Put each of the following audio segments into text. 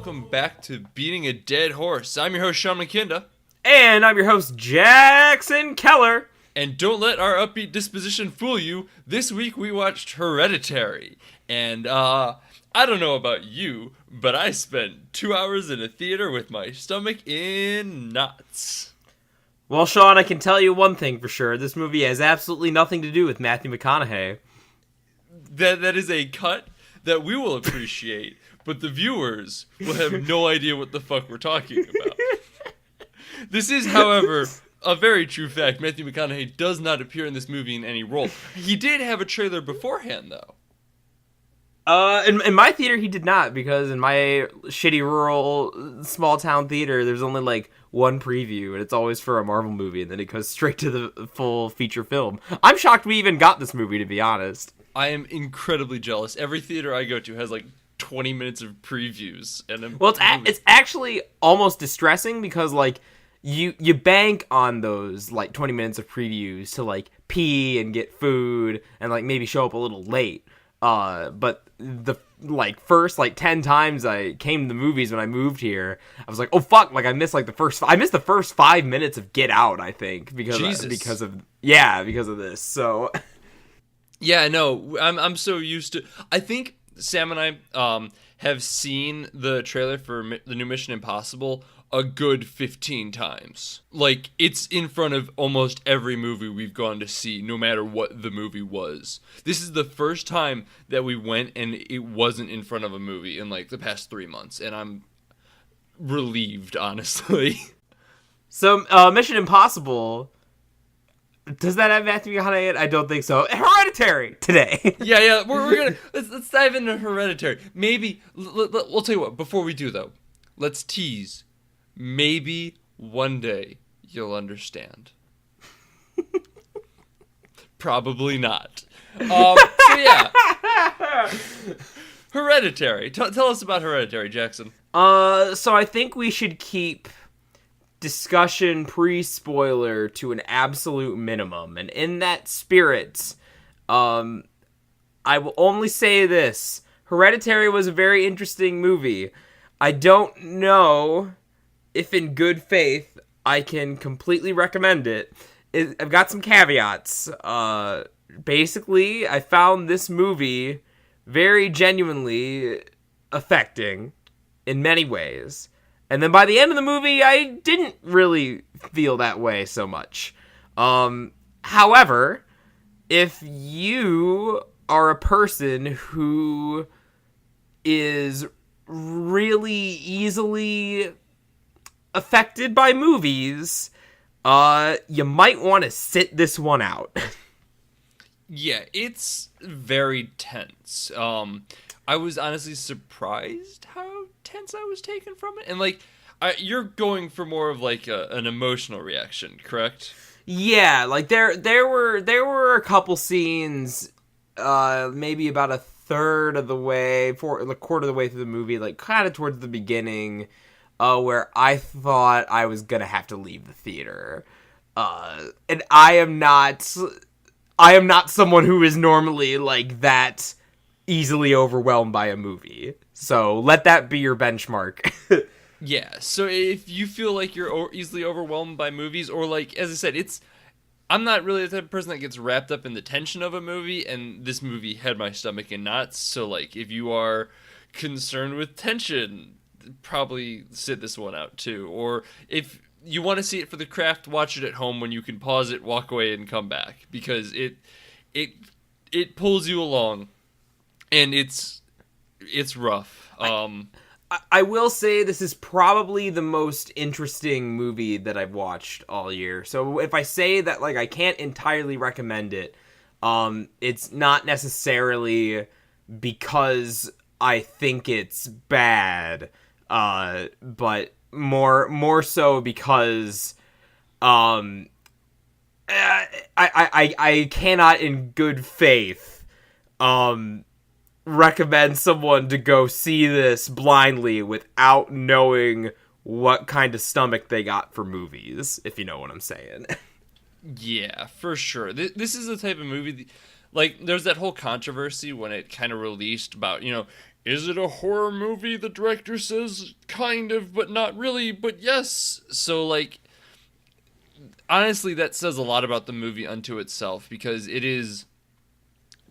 welcome back to Beating a Dead Horse. I'm your host, Sean McKinda. And I'm your host, Jackson Keller. And don't let our upbeat disposition fool you. This week we watched Hereditary. And, I don't know about you, but I spent 2 hours in a theater with my stomach in knots. Well, Sean, I can tell you one thing for sure. This movie has absolutely nothing to do with Matthew McConaughey. That is a cut that we will appreciate, but the viewers will have no idea what the fuck we're talking about. This is, however, a very true fact. Matthew McConaughey does not appear in this movie in any role. He did have a trailer beforehand, though. In my theater, he did not, because in my shitty rural small town theater, there's only like one preview, and it's always for a Marvel movie, and then it goes straight to the full feature film. I'm shocked we even got this movie, to be honest. I am incredibly jealous. Every theater I go to has like 20 minutes of previews, and it's actually almost distressing because like you bank on those like 20 minutes of previews to like pee and get food and like maybe show up a little late. But the like first like 10 times I came to the movies when I moved here, I was like, oh fuck, like I missed the first 5 minutes of Get Out, I think, because of this. So yeah, no, I'm so used to. I think Sam and I have seen the trailer for the new Mission Impossible a good 15 times. Like, it's in front of almost every movie we've gone to see, no matter what the movie was. This is the first time that we went and it wasn't in front of a movie in like the past 3 months, and I'm relieved, honestly. So, Mission Impossible, does that have Matthew McConaughey in it? I don't think so. Hereditary today. yeah. We're gonna let's dive into Hereditary. Maybe we'll tell you what. Before we do though, let's tease. Maybe one day you'll understand. Probably not. So yeah, Hereditary. Tell us about Hereditary, Jackson. So I think we should keep discussion pre-spoiler to an absolute minimum, and in that spirit, I will only say this: Hereditary was a very interesting movie. I don't know if in good faith I can completely recommend it. I've got some caveats. Basically, I found this movie very genuinely affecting in many ways. And then by the end of the movie, I didn't really feel that way so much. However, if you are a person who is really easily affected by movies, you might want to sit this one out. Yeah, it's very tense. I was honestly surprised how tense I was taken from it. And, like, you're going for more of, like, an emotional reaction, correct? Yeah, like, there were a couple scenes, maybe about a third of the way, a quarter of the way through the movie, like, kind of towards the beginning, where I thought I was gonna have to leave the theater. And I am not someone who is normally, like, that easily overwhelmed by a movie. So let that be your benchmark. Yeah, so if you feel like you're easily overwhelmed by movies, or like, as I said, I'm not really the type of person that gets wrapped up in the tension of a movie, and this movie had my stomach in knots, so like, if you are concerned with tension, probably sit this one out too. Or if you want to see it for the craft, watch it at home when you can pause it, walk away, and come back, because it pulls you along. And it's rough. I will say this is probably the most interesting movie that I've watched all year. So if I say that like I can't entirely recommend it, it's not necessarily because I think it's bad, but more so because I cannot in good faith recommend someone to go see this blindly without knowing what kind of stomach they got for movies, if you know what I'm saying. Yeah, for sure. This is the type of movie, like, there's that whole controversy when it kind of released about, is it a horror movie? The director says kind of, but not really, but yes. So, like, honestly, that says a lot about the movie unto itself, because it is,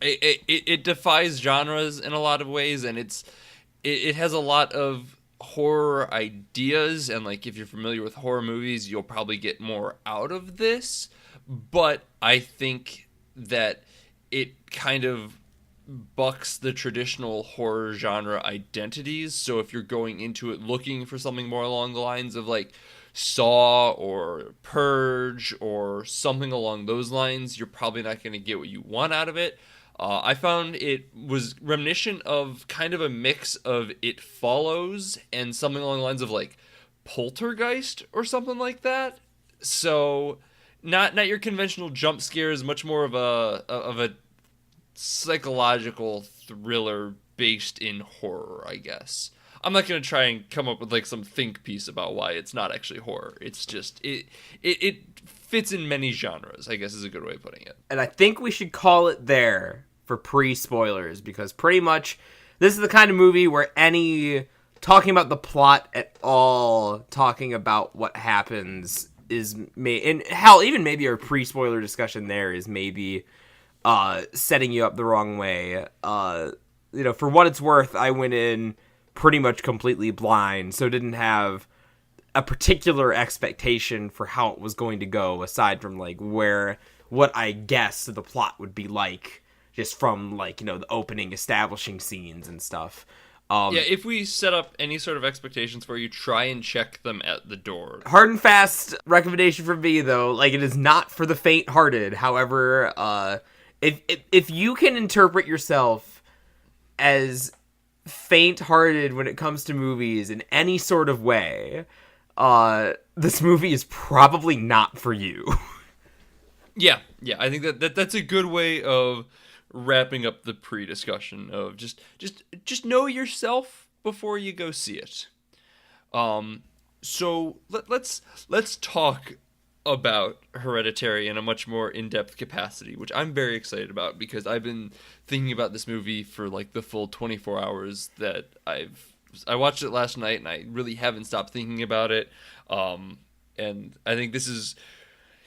it defies genres in a lot of ways, and it has a lot of horror ideas, and, like, if you're familiar with horror movies, you'll probably get more out of this. But I think that it kind of bucks the traditional horror genre identities. So if you're going into it looking for something more along the lines of, like, Saw or Purge or something along those lines, you're probably not going to get what you want out of it. I found it was reminiscent of kind of a mix of It Follows and something along the lines of, like, Poltergeist or something like that. So not your conventional jump scares, much more of a psychological thriller based in horror, I guess. I'm not going to try and come up with, like, some think piece about why it's not actually horror. It's just it fits in many genres, I guess, is a good way of putting it. And I think we should call it there for pre-spoilers, because pretty much this is the kind of movie where any talking about the plot at all, talking about what happens is and hell, even maybe our pre-spoiler discussion there is maybe setting you up the wrong way. For what it's worth, I went in pretty much completely blind, so didn't have a particular expectation for how it was going to go, aside from, like, what I guessed the plot would be like, just from, like, the opening establishing scenes and stuff. If we set up any sort of expectations for you, try and check them at the door. Hard and fast recommendation from me, though, like, it is not for the faint-hearted. However, if you can interpret yourself as faint-hearted when it comes to movies in any sort of way, this movie is probably not for you. Yeah, I think that's a good way of wrapping up the pre-discussion of just know yourself before you go see it. So let's talk about Hereditary in a much more in-depth capacity, which I'm very excited about, because I've been thinking about this movie for, like, the full 24 hours that I watched it last night, and I really haven't stopped thinking about it. And I think this is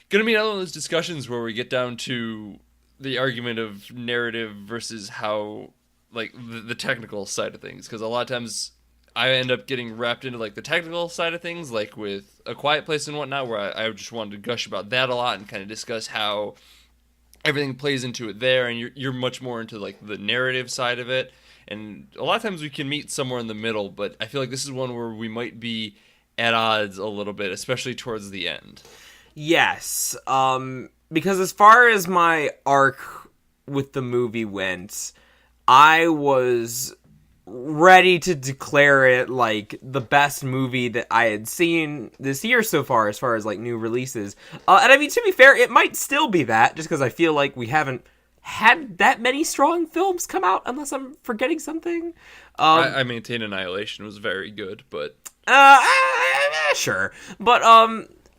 going to be another one of those discussions where we get down to the argument of narrative versus how, like, the technical side of things, because a lot of times I end up getting wrapped into, like, the technical side of things, like with A Quiet Place and whatnot, where I just wanted to gush about that a lot and kind of discuss how everything plays into it there, and you're much more into, like, the narrative side of it. And a lot of times we can meet somewhere in the middle, but I feel like this is one where we might be at odds a little bit, especially towards the end. Yes, because as far as my arc with the movie went, I was ready to declare it, like, the best movie that I had seen this year so far, as like, new releases. And I mean, to be fair, it might still be that, just because I feel like we haven't had that many strong films come out, unless I'm forgetting something. I maintain Annihilation was very good, but sure, but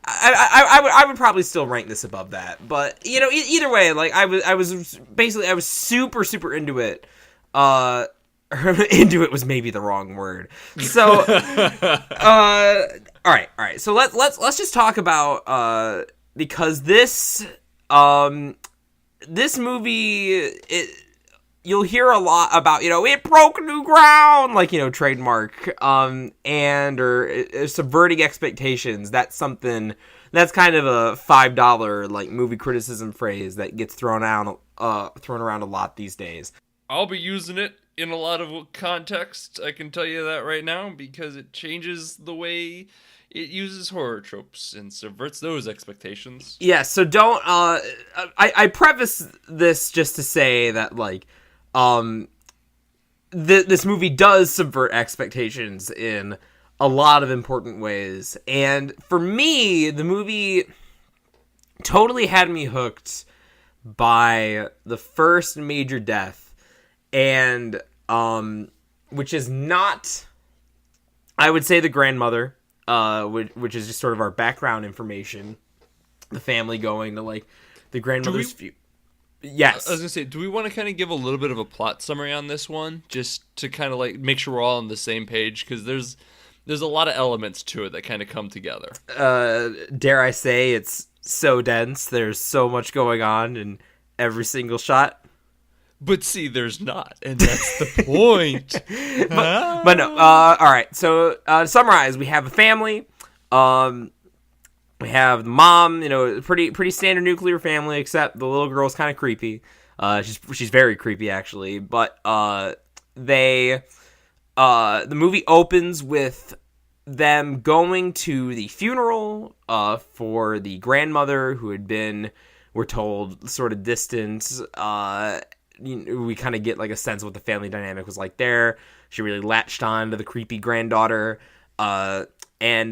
I would probably still rank this above that. But either way, like, I was super into it. Into it was maybe the wrong word. So, all right. So let's just talk about because this movie, you'll hear a lot about, it broke new ground, like, trademark, or subverting expectations. That's something that's kind of a $5, like, movie criticism phrase that gets thrown around a lot these days. I'll be using it in a lot of context, I can tell you that right now, because it changes the way it uses horror tropes and subverts those expectations. Yeah, so don't, I preface this just to say that, like, this movie does subvert expectations in a lot of important ways, and for me, the movie totally had me hooked by the first major death, and which is not, I would say, the grandmother, which is just sort of our background information. The family going to, like, the grandmother's Yes. I was gonna say, do we want to kind of give a little bit of a plot summary on this one, just to kind of like make sure we're all on the same page? Because there's a lot of elements to it that kind of come together. Dare I say, it's so dense. There's so much going on in every single shot. But see, there's not, and that's the point. but no. All right. So to summarize, we have a family. We have the mom. Pretty standard nuclear family, except the little girl's kind of creepy. She's very creepy actually. But the movie opens with them going to the funeral for the grandmother who had been, we're told, sort of distant. We kind of get like a sense of what the family dynamic was like there. She really latched on to the creepy granddaughter. And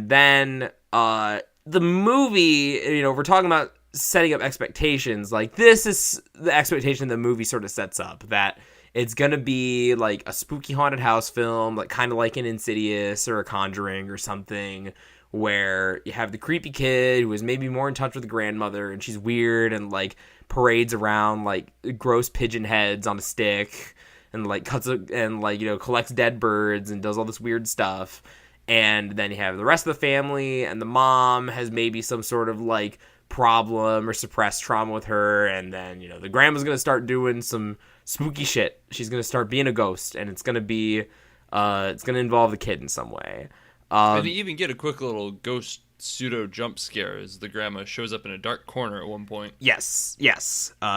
then the movie, we're talking about setting up expectations. Like, this is the expectation the movie sort of sets up, that it's going to be like a spooky haunted house film, like kind of like an Insidious or a Conjuring or something, where you have the creepy kid who is maybe more in touch with the grandmother, and she's weird and like parades around like gross pigeon heads on a stick and like collects dead birds and does all this weird stuff. And then you have the rest of the family, and the mom has maybe some sort of like problem or suppressed trauma with her, and then the grandma's gonna start doing some spooky shit. She's gonna start being a ghost, and it's gonna involve the kid in some way. And you even get a quick little ghost pseudo jump scare as the grandma shows up in a dark corner at one point. Yes.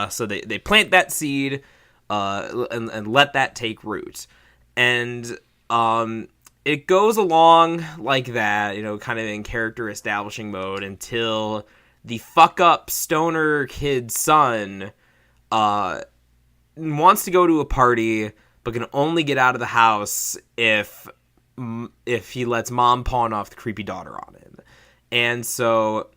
So they plant that seed, and let that take root, and it goes along like that, kind of in character establishing mode, until the fuck up stoner kid's son wants to go to a party, but can only get out of the house if he lets mom pawn off the creepy daughter on him. And so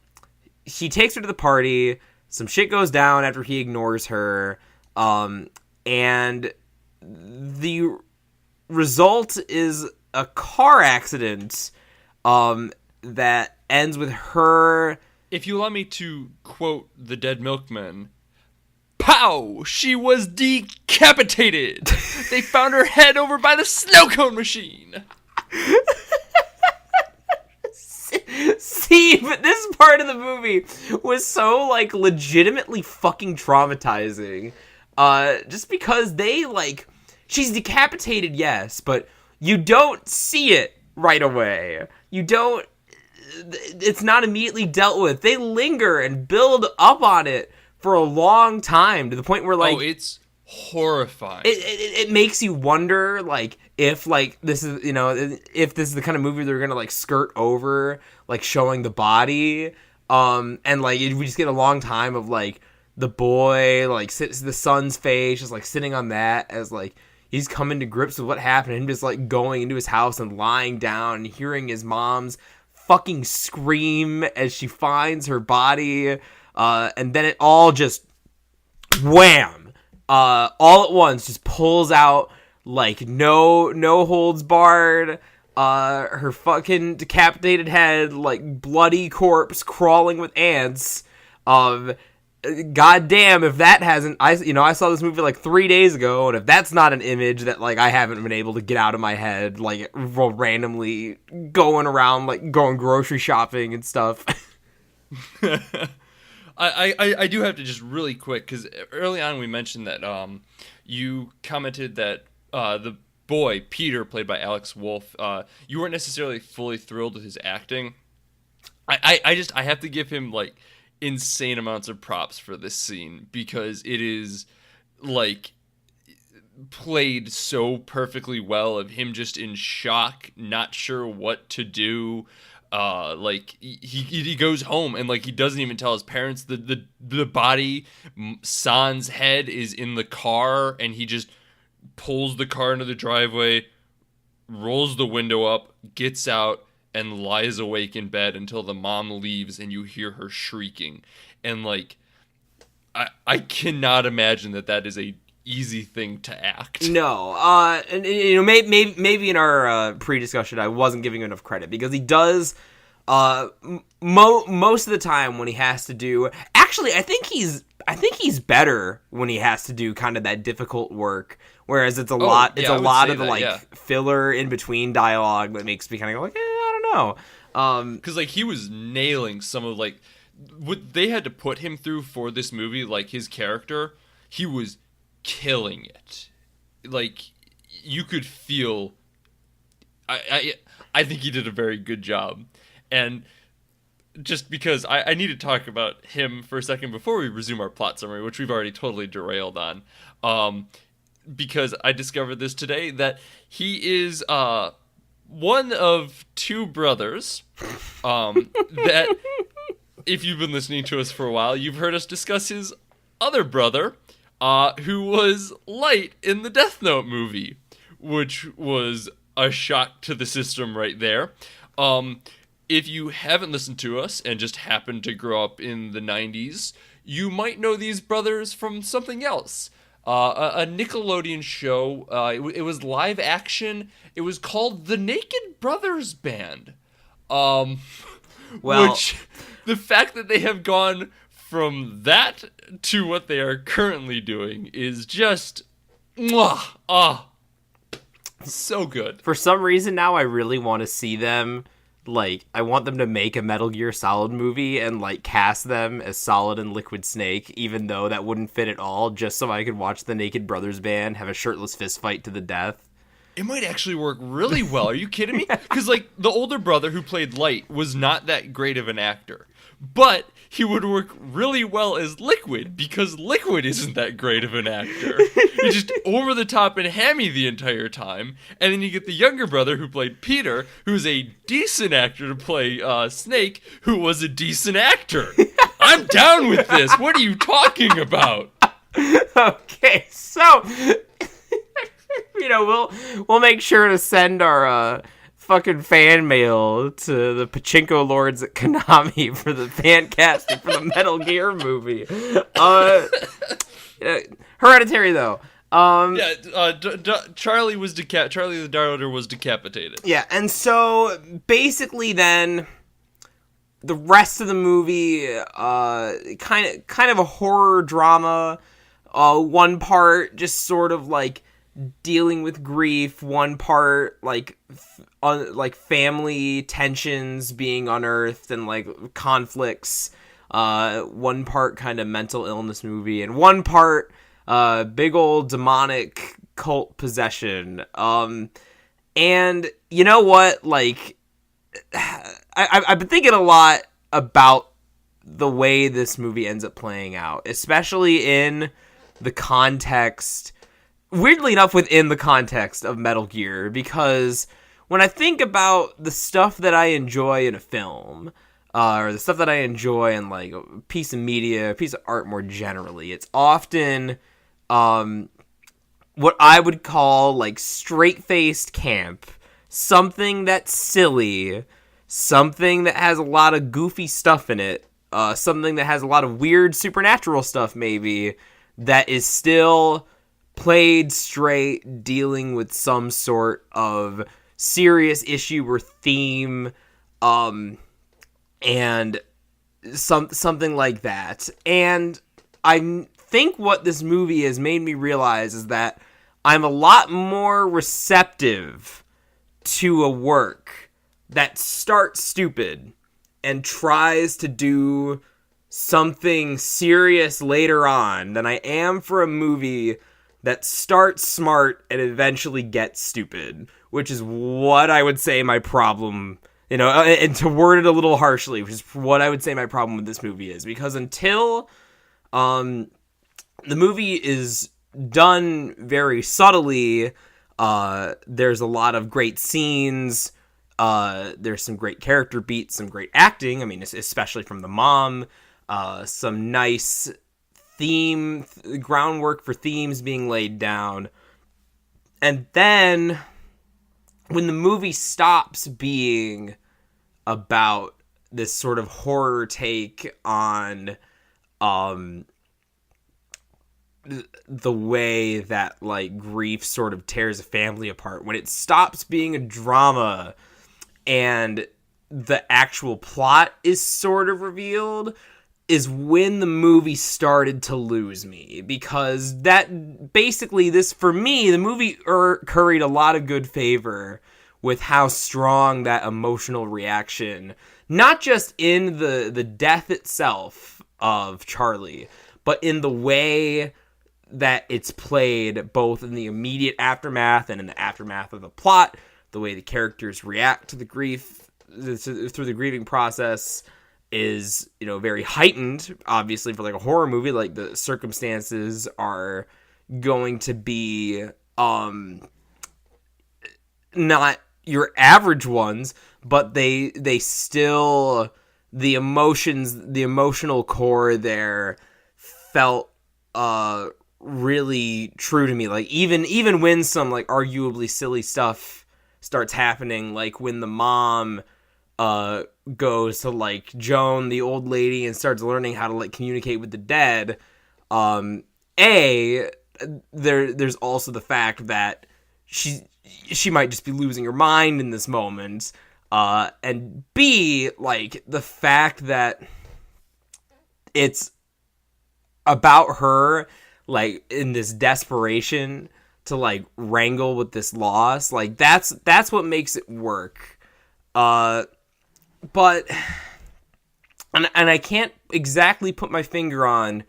he takes her to the party. Some shit goes down after he ignores her. And the result is a car accident that ends with her... If you allow me to quote the Dead Milkman, "Pow! She was decapitated! They found her head over by the snow cone machine!" See, but this part of the movie was so, like, legitimately fucking traumatizing. Just because she's decapitated, yes, but you don't see it right away. It's not immediately dealt with. They linger and build up on it for a long time, to the point where, like... Oh, it's horrifying. It makes you wonder, like, if, like, this is, if this is the kind of movie they're gonna, like, skirt over, like, showing the body, and, like, we just get a long time of, like, the boy, like, the son's face, just, like, sitting on that as, like, he's coming to grips with what happened, and just, like, going into his house and lying down and hearing his mom's fucking scream as she finds her body, and then it all just wham, all at once, just pulls out, like, no holds barred, her fucking decapitated head, like, bloody corpse crawling with ants. God damn, if that hasn't... I saw this movie, like, 3 days ago, and if that's not an image that, like, I haven't been able to get out of my head, like, randomly going around, like, going grocery shopping and stuff. I do have to just really quick, because early on we mentioned that you commented that the boy, Peter, played by Alex Wolff, you weren't necessarily fully thrilled with his acting. I have to give him, like, insane amounts of props for this scene, because it is, like, played so perfectly well, of him just in shock, not sure what to do. Like, he goes home and, like, he doesn't even tell his parents. The body, San's head, is in the car, and he just pulls the car into the driveway, rolls the window up, gets out, and lies awake in bed until the mom leaves and you hear her shrieking. And, like, I cannot imagine that is a easy thing to act. No, and maybe in our pre-discussion I wasn't giving him enough credit, because he does Most of the time when he has to do, actually, I think he's better when he has to do kind of that difficult work. Whereas it's a lot of the filler in between dialogue that makes me kind of go like, I don't know. Because like he was nailing some of like what they had to put him through for this movie. Like his character, he was killing it. Like you could feel. I think he did a very good job, and just because I need to talk about him for a second before we resume our plot summary, which we've already totally derailed on, because I discovered this today that he is one of two brothers that if you've been listening to us for a while, you've heard us discuss his other brother who was Light in the Death Note movie, which was a shock to the system right there. If you haven't listened to us and just happened to grow up in the 90s, you might know these brothers from something else. A Nickelodeon show. It was live action. It was called The Naked Brothers Band. Which, the fact that they have gone from that to what they are currently doing is just... so good. For some reason now I really want to see them, like, I want them to make a Metal Gear Solid movie and, like, cast them as Solid and Liquid Snake, even though that wouldn't fit at all, just so I could watch the Naked Brothers Band have a shirtless fist fight to the death. It might actually work really well. Are you kidding me? Because, like, the older brother who played Light was not that great of an actor. But he would work really well as Liquid, because Liquid isn't that great of an actor. He's just over the top and hammy the entire time. And then you get the younger brother who played Peter, who's a decent actor to play Snake, who was a decent actor. I'm down with this. What are you talking about? Okay, so... we'll make sure to send our fucking fan mail to the pachinko lords at Konami for the fan casting for the Metal Gear movie. Hereditary though. Charlie the Darloder was decapitated. Yeah, and so basically then the rest of the movie kind of a horror drama. One part just sort of like dealing with grief, one part like family tensions being unearthed and like conflicts, one part kind of mental illness movie, and one part big old demonic cult possession. And you know what, like I've been thinking a lot about the way this movie ends up playing out, especially in the context, weirdly enough, within the context of Metal Gear, because when I think about the stuff that I enjoy in a film, or the stuff that I enjoy in like a piece of media, a piece of art more generally, it's often what I would call like straight-faced camp, something that's silly, something that has a lot of goofy stuff in it, something that has a lot of weird supernatural stuff maybe, that is still played straight, dealing with some sort of serious issue or theme, and something like that. And I think what this movie has made me realize is that I'm a lot more receptive to a work that starts stupid and tries to do something serious later on than I am for a movie that starts smart and eventually gets stupid, which is what I would say my problem, and to word it a little harshly, which is what I would say my problem with this movie is, because until the movie is done very subtly, there's a lot of great scenes, there's some great character beats, some great acting, I mean, especially from the mom, some nice groundwork for themes being laid down. And then when the movie stops being about this sort of horror take on the way that like grief sort of tears a family apart, when it stops being a drama and the actual plot is sort of revealed is when the movie started to lose me, because that basically, this, for me, the movie curried a lot of good favor with how strong that emotional reaction, not just in the death itself of Charlie, but in the way that it's played, both in the immediate aftermath and in the aftermath of the plot, the way the characters react to the grief through the grieving process is, very heightened, obviously, for like a horror movie. Like, the circumstances are going to be not your average ones, but they still, the emotional core there felt really true to me. Like, even when some like arguably silly stuff starts happening, like when the mom goes to like Joan, the old lady, and starts learning how to like communicate with the dead. There's also the fact that she might just be losing her mind in this moment. And B, like the fact that it's about her, like, in this desperation to like wrangle with this loss. Like, that's what makes it work. But I can't exactly put my finger on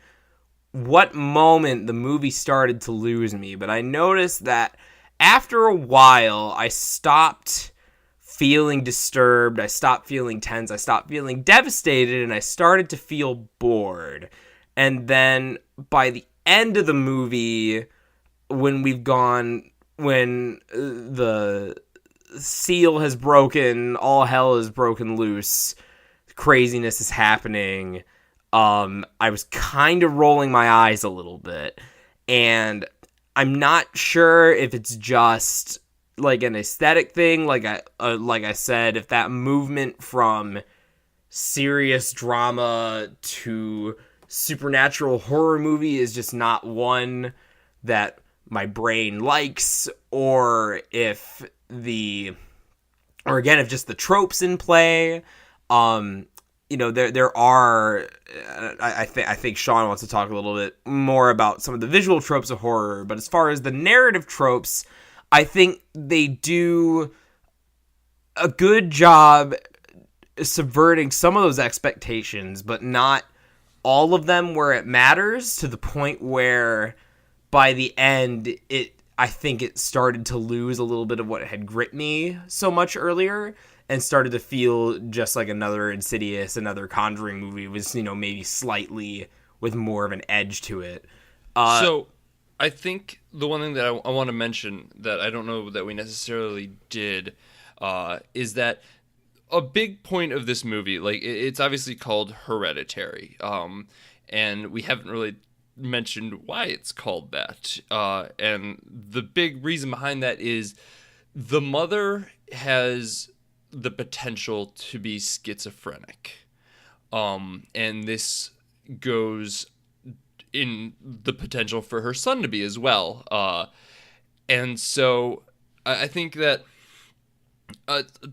what moment the movie started to lose me, but I noticed that after a while, I stopped feeling disturbed, I stopped feeling tense, I stopped feeling devastated, and I started to feel bored. And then by the end of the movie, when the seal has broken, all hell is broken loose, craziness is happening, I was kind of rolling my eyes a little bit, and I'm not sure if it's just like an aesthetic thing, like I said, if that movement from serious drama to supernatural horror movie is just not one that my brain likes, or if just the tropes in play. There are, I think Sean wants to talk a little bit more about some of the visual tropes of horror, but as far as the narrative tropes, I think they do a good job subverting some of those expectations, but not all of them where it matters, to the point where by the end, I think it started to lose a little bit of what had gripped me so much earlier, and started to feel just like another Insidious, another Conjuring movie, was, maybe slightly with more of an edge to it. So I think the one thing that I want to mention that I don't know that we necessarily did is that a big point of this movie, like, it's obviously called Hereditary, and we haven't really mentioned why it's called that. And the big reason behind that is the mother has the potential to be schizophrenic. And this goes in the potential for her son to be as well. And so I think that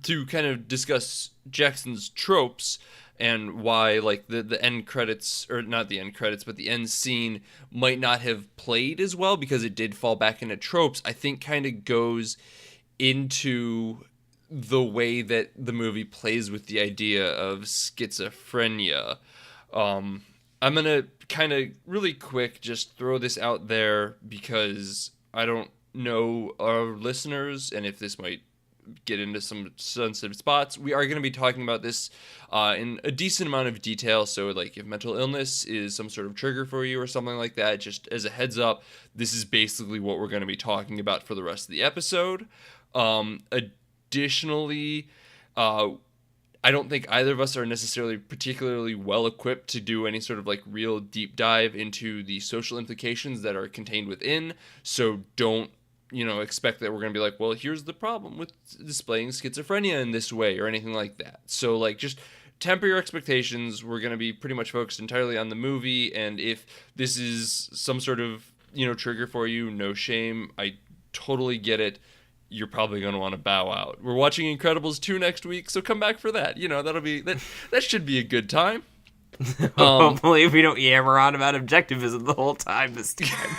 to kind of discuss Jackson's tropes and why, like, the end credits, or not the end credits, but the end scene might not have played as well because it did fall back into tropes, I think kind of goes into the way that the movie plays with the idea of schizophrenia. I'm going to kind of really quick just throw this out there because I don't know our listeners, and if this might get into some sensitive spots, we are going to be talking about this in a decent amount of detail. So, like, if mental illness is some sort of trigger for you or something like that, just as a heads up, this is basically what we're going to be talking about for the rest of the episode. Additionally, I don't think either of us are necessarily particularly well equipped to do any sort of like real deep dive into the social implications that are contained within. So don't, expect that we're going to be like, well, here's the problem with displaying schizophrenia in this way or anything like that. So, like, just temper your expectations. We're going to be pretty much focused entirely on the movie. And if this is some sort of, trigger for you, no shame. I totally get it. you're probably going to want to bow out. We're watching Incredibles 2 next week, so come back for that. That should be a good time. Hopefully we don't yammer on about objectivism the whole time this time.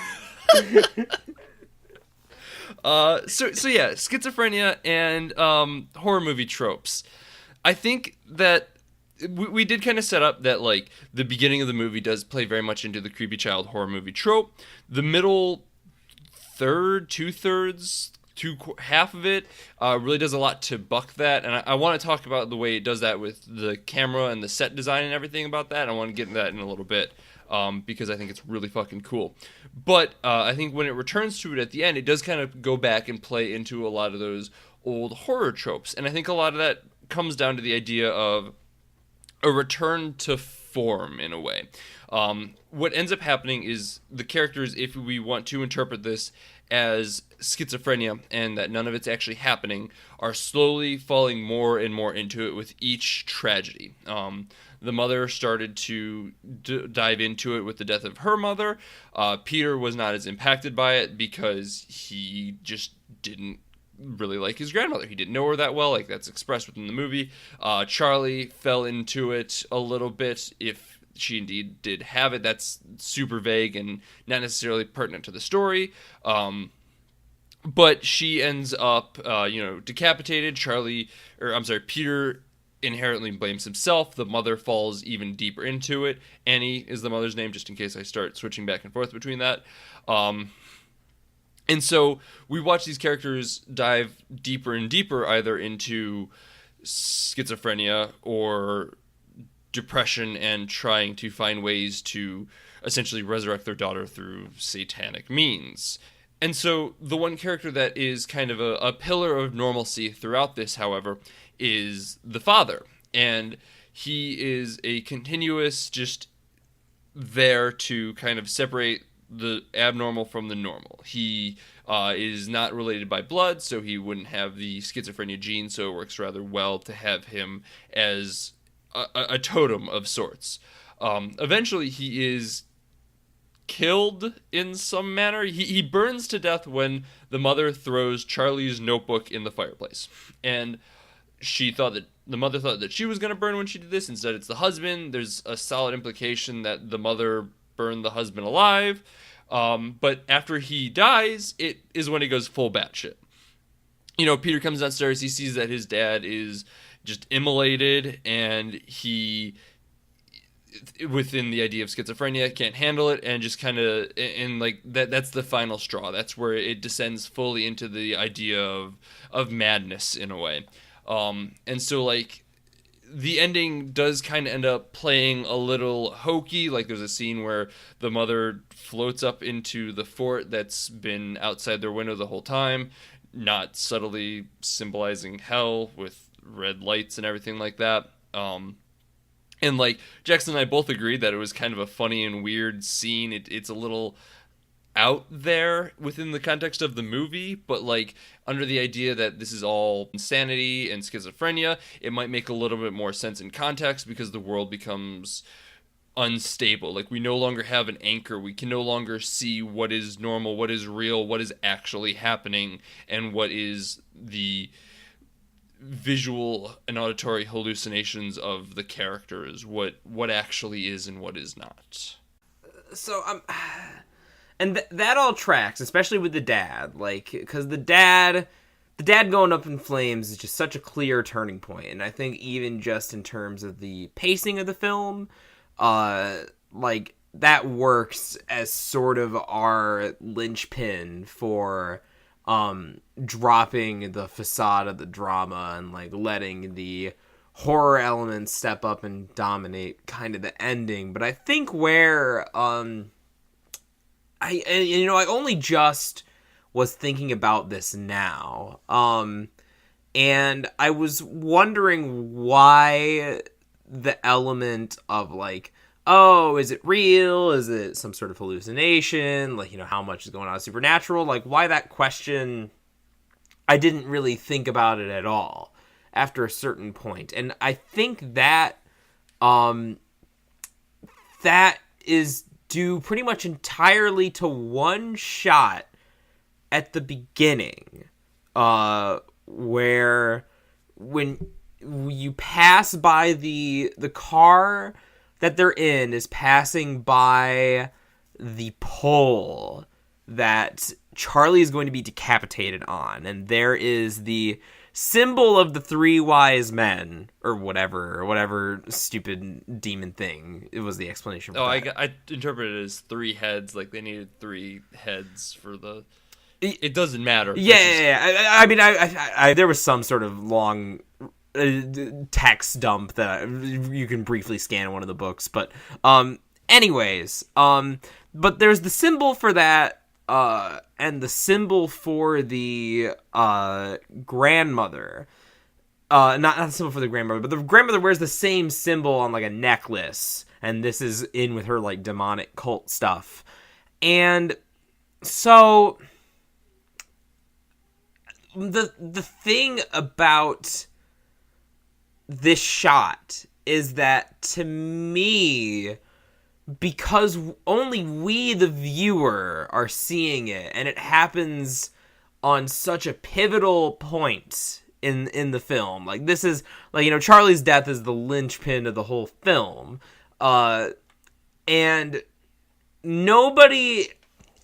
So yeah, schizophrenia and horror movie tropes. I think that we did kind of set up that, like, the beginning of the movie does play very much into the creepy child horror movie trope. The middle half of it really does a lot to buck that, and I want to talk about the way it does that with the camera and the set design and everything about that. I want to get into that in a little bit, because I think it's really fucking cool. But I think when it returns to it at the end, it does kind of go back and play into a lot of those old horror tropes, and I think a lot of that comes down to the idea of a return to form, in a way. What ends up happening is the characters, if we want to interpret this as schizophrenia and that none of it's actually happening, are slowly falling more and more into it with each tragedy. The mother started to dive into it with the death of her mother. Peter was not as impacted by it because he just didn't really like his grandmother. He didn't know her that well, like that's expressed within the movie. Charlie fell into it a little bit. If she indeed did have it, that's super vague and not necessarily pertinent to the story. But she ends up, decapitated. Peter inherently blames himself. The mother falls even deeper into it. Annie is the mother's name, just in case I start switching back and forth between that. And so we watch these characters dive deeper and deeper, either into schizophrenia or depression, and trying to find ways to essentially resurrect their daughter through satanic means. And so the one character that is kind of a pillar of normalcy throughout this, however, is the father. And he is a continuous, just there to kind of separate the abnormal from the normal. He is not related by blood, so he wouldn't have the schizophrenia gene, so it works rather well to have him as a totem of sorts. Eventually, he is killed in some manner. He burns to death when the mother throws Charlie's notebook in the fireplace. And the mother thought that she was going to burn when she did this. Instead, it's the husband. There's a solid implication that the mother burned the husband alive. But after he dies, it is when he goes full batshit. Peter comes downstairs. He sees that his dad is just immolated, and he, within the idea of schizophrenia, can't handle it, and just kind of, and like that's the final straw. That's where it descends fully into the idea of madness, in a way. And so, like, the ending does kind of end up playing a little hokey. Like, there's a scene where the mother floats up into the fort that's been outside their window the whole time, not subtly symbolizing hell with red lights and everything like that. And like Jackson and I both agreed that it was kind of a funny and weird scene. It's a little out there within the context of the movie, but like under the idea that this is all insanity and schizophrenia, it might make a little bit more sense in context, because the world becomes unstable. Like, we no longer have an anchor. We can no longer see what is normal, what is real, what is actually happening, and what is the visual and auditory hallucinations of the characters, what actually is and what is not. So and that all tracks, especially with the dad, like, because the dad going up in flames is just such a clear turning point. And I think even just in terms of the pacing of the film, like, that works as sort of our linchpin for dropping the facade of the drama and like letting the horror elements step up and dominate kind of the ending. But I think where I only just was thinking about this now, and I was wondering why the element of like, oh, is it real? Is it some sort of hallucination? Like, how much is going on supernatural? Like, why that question, I didn't really think about it at all after a certain point. And I think that that is due pretty much entirely to one shot at the beginning where when you pass by the car that they're in is passing by the pole that Charlie is going to be decapitated on, and there is the symbol of the three wise men, or whatever stupid demon thing. It was the explanation for that. I interpreted it as 3 heads, like they needed 3 heads for the... It doesn't matter. Yeah. I mean, I there was some sort of long text dump that you can briefly scan in one of the books, but anyways, but there's the symbol for that, and the symbol for the grandmother. Not the symbol for the grandmother, but the grandmother wears the same symbol on like a necklace, and this is in with her like demonic cult stuff. And so the thing about this shot is that, to me, because only we, the viewer, are seeing it, and it happens on such a pivotal point in the film. Like, this is, like, you know, Charlie's death is the linchpin of the whole film. And nobody,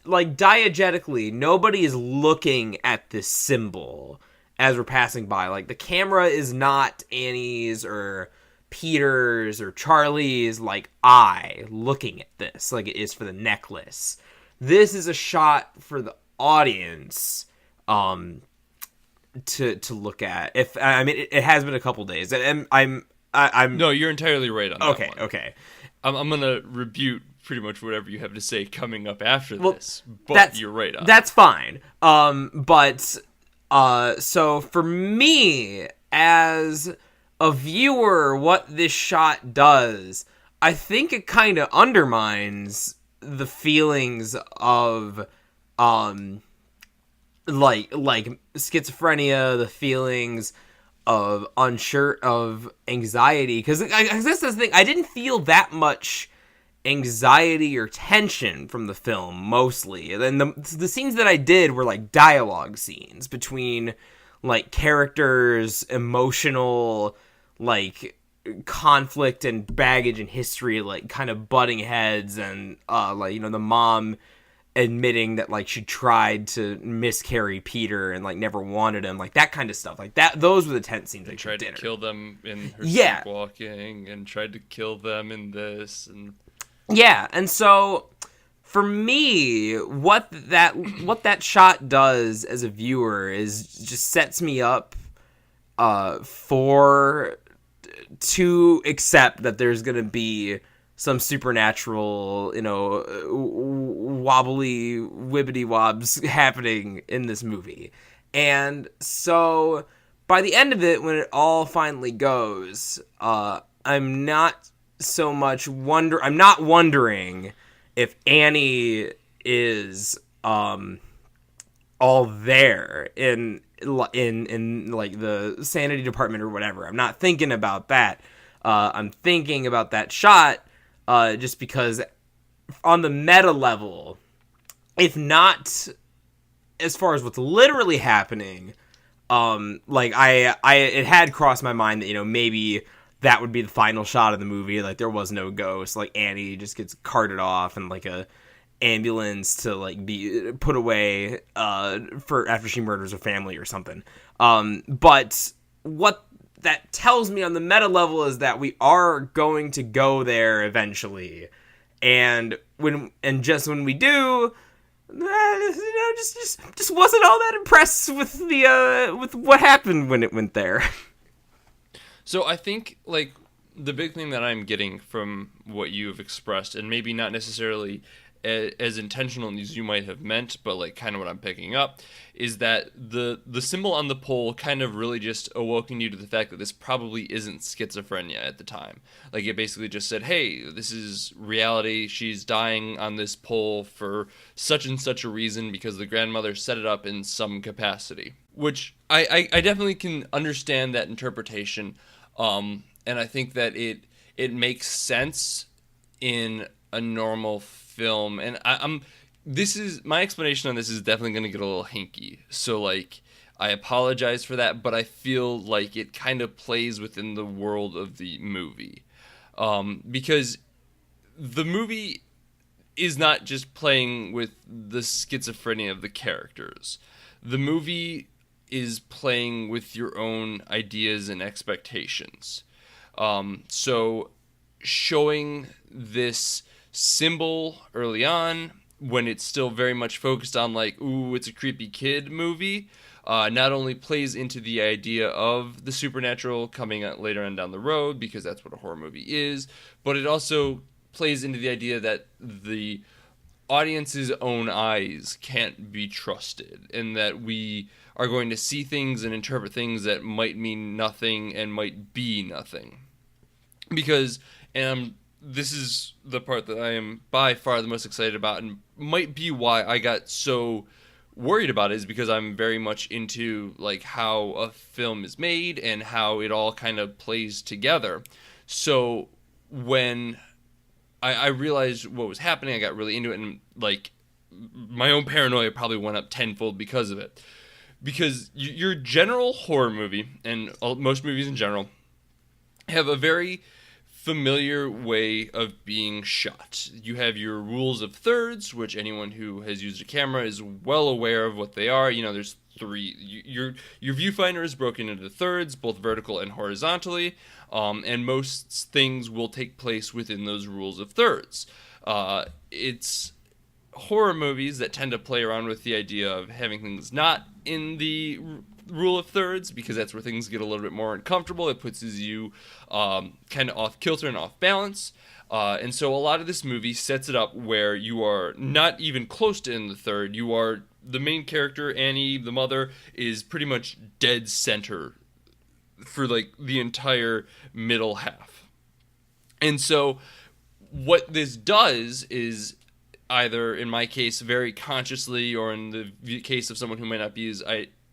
like, diegetically, nobody is looking at this symbol as we're passing by. Like, the camera is not Annie's or Peter's or Charlie's, like, eye looking at this, like it is for the necklace. This is a shot for the audience to look at. If I mean, it has been a couple days, and I'm No, you're entirely right on that one. Okay. I'm gonna rebuke pretty much whatever you have to say coming up after this, but you're right on. That's fine. So for me, as a viewer, what this shot does, I think it kind of undermines the feelings of, like schizophrenia, the feelings of anxiety, because that's the thing. I didn't feel that much anxiety or tension from the film, mostly. And the scenes that I did were like dialogue scenes between like characters, emotional like conflict and baggage and history, like kind of butting heads, and like, you know, the mom admitting that like she tried to miscarry Peter and like never wanted him, like that kind of stuff, like that. Those were the tense scenes. Like, tried to kill them in her yeah, sleepwalking, and tried to kill them in this, and yeah. And so for me, what that shot does as a viewer is just sets me up to accept that there's gonna be some supernatural, you know, wobbly wibbity wobs happening in this movie. And so by the end of it, when it all finally goes, I'm not wondering if Annie is all there in like the sanity department or whatever. I'm not thinking about that. I'm thinking about that shot just because on the meta level, if not as far as what's literally happening, like it had crossed my mind that, you know, maybe that would be the final shot of the movie. Like, there was no ghost. Like, Annie just gets carted off in like a ambulance to like be put away for after she murders her family or something. But what that tells me on the meta level is that we are going to go there eventually, and when we do, you know, just wasn't all that impressed with with what happened when it went there. So I think, like, the big thing that I'm getting from what you've expressed, and maybe not necessarily as intentional as you might have meant, but like kind of what I'm picking up, is that the symbol on the pole kind of really just awoken you to the fact that this probably isn't schizophrenia at the time. Like, it basically just said, hey, this is reality. She's dying on this pole for such and such a reason because the grandmother set it up in some capacity. Which I definitely can understand that interpretation. And I think that it makes sense in a normal film. And this is my explanation on this is definitely going to get a little hinky. So like, I apologize for that, but I feel like it kind of plays within the world of the movie. Because the movie is not just playing with the schizophrenia of the characters. The movie is playing with your own ideas and expectations. So showing this symbol early on when it's still very much focused on like, ooh, it's a creepy kid movie, not only plays into the idea of the supernatural coming out later on down the road, because that's what a horror movie is, but it also plays into the idea that the audience's own eyes can't be trusted, and that we are going to see things and interpret things that might mean nothing and might be nothing. Because, and this is the part that I am by far the most excited about, and might be why I got so worried about it, is because I'm very much into like how a film is made and how it all kind of plays together. So when I realized what was happening, I got really into it, and like my own paranoia probably went up tenfold because of it. Because your general horror movie, and most movies in general, have a very familiar way of being shot. You have your rules of thirds, which anyone who has used a camera is well aware of what they are. You know, there's three. Your viewfinder is broken into thirds, both vertical and horizontally, and most things will take place within those rules of thirds. It's horror movies that tend to play around with the idea of having things not in the rule of thirds, because that's where things get a little bit more uncomfortable. It puts you kind of off kilter and off balance. And so a lot of this movie sets it up where you are not even close to in the third. You are the main character, Annie, the mother, is pretty much dead center for like the entire middle half. And so what this does is, either in my case very consciously, or in the case of someone who might not be as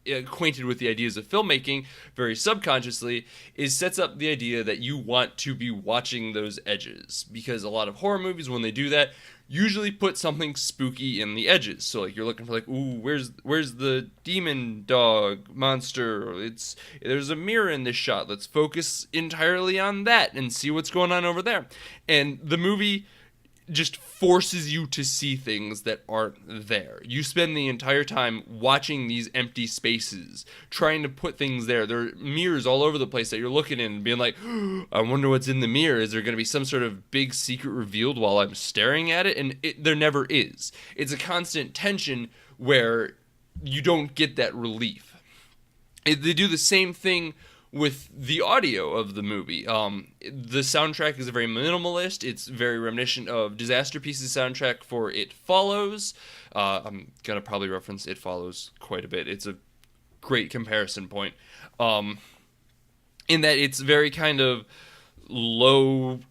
acquainted with the ideas of filmmaking, very subconsciously, is sets up the idea that you want to be watching those edges. Because a lot of horror movies, when they do that, usually put something spooky in the edges. So like you're looking for like, ooh, where's the demon dog monster? There's a mirror in this shot. Let's focus entirely on that and see what's going on over there. And the movie just forces you to see things that aren't there. You spend the entire time watching these empty spaces, trying to put things there. There are mirrors all over the place that you're looking in and being like, oh, I wonder what's in the mirror. Is there going to be some sort of big secret revealed while I'm staring at it? And there never is. It's a constant tension where you don't get that relief. They do the same thing with the audio of the movie. The soundtrack is very minimalist. It's very reminiscent of Disaster Pieces' soundtrack for It Follows. I'm going to probably reference It Follows quite a bit. It's a great comparison point. In that it's very kind of low